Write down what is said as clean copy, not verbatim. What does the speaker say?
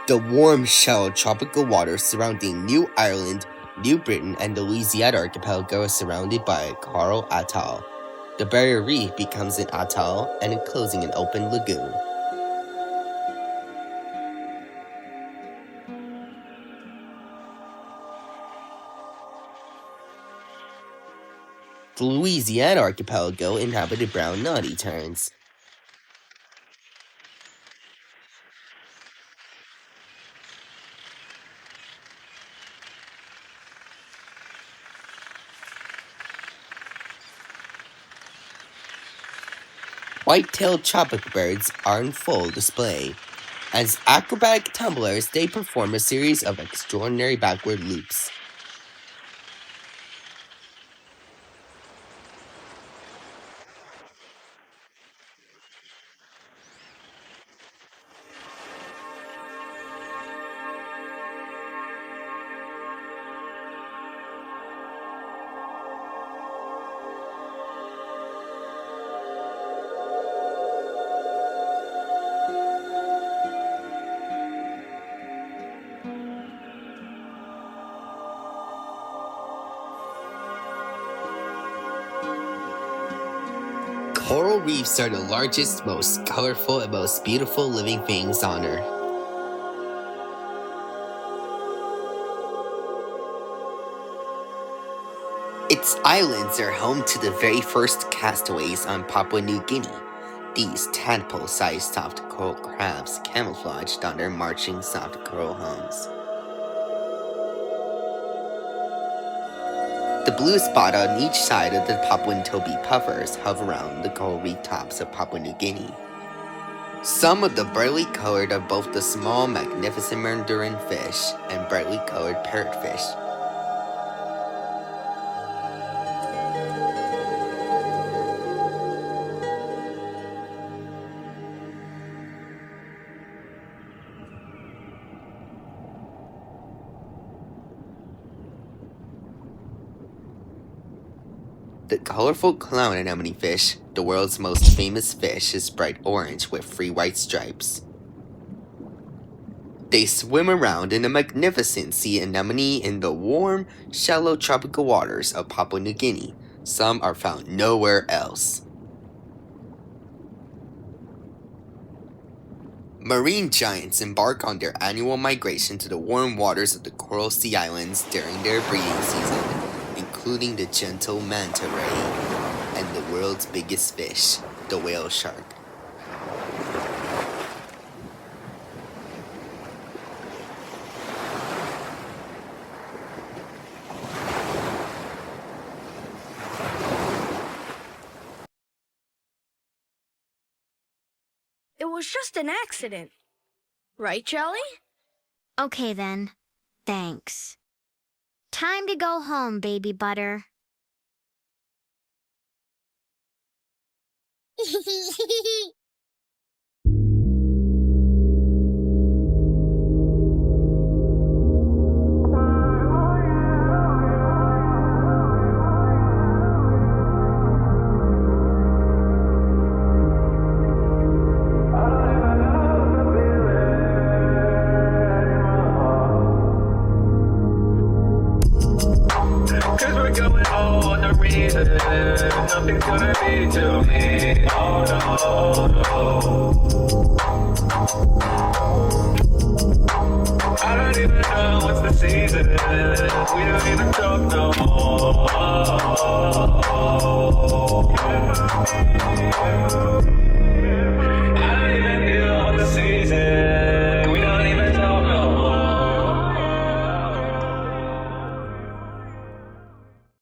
The warm, shallow tropical waters surrounding New Ireland, New Britain, and the Louisiana archipelago are surrounded by a coral atoll. The barrier reef becomes an atoll and enclosing an open lagoon. The Louisiana archipelago inhabited brown noddy terns. White-tailed tropical birds are in full display. As acrobatic tumblers, they perform a series of extraordinary backward loops. Coral reefs are the largest, most colorful, and most beautiful living things on Earth. Its islands are home to the very first castaways on Papua New Guinea. These tadpole-sized soft coral crabs camouflaged on their marching soft coral homes. The blue spot on each side of the Papuan Toby puffers hover around the coral reef tops of Papua New Guinea. Some of the brightly colored are both the small, magnificent mandarin fish and brightly colored parrotfish. The colorful clown anemone fish, the world's most famous fish, is bright orange with 3 white stripes. They swim around in a magnificent sea anemone in the warm, shallow tropical waters of Papua New Guinea. Some are found nowhere else. Marine giants embark on their annual migration to the warm waters of the Coral Sea Islands during their breeding season, including the gentle manta ray and the world's biggest fish, the whale shark. It was just an accident. Right, Jelly? Okay then. Thanks. Time to go home, baby butter. Cause we're going all on the reason. Nothing's gonna be to me. Oh no. I don't even know what's the season. We don't even talk no more. I don't even know what the season.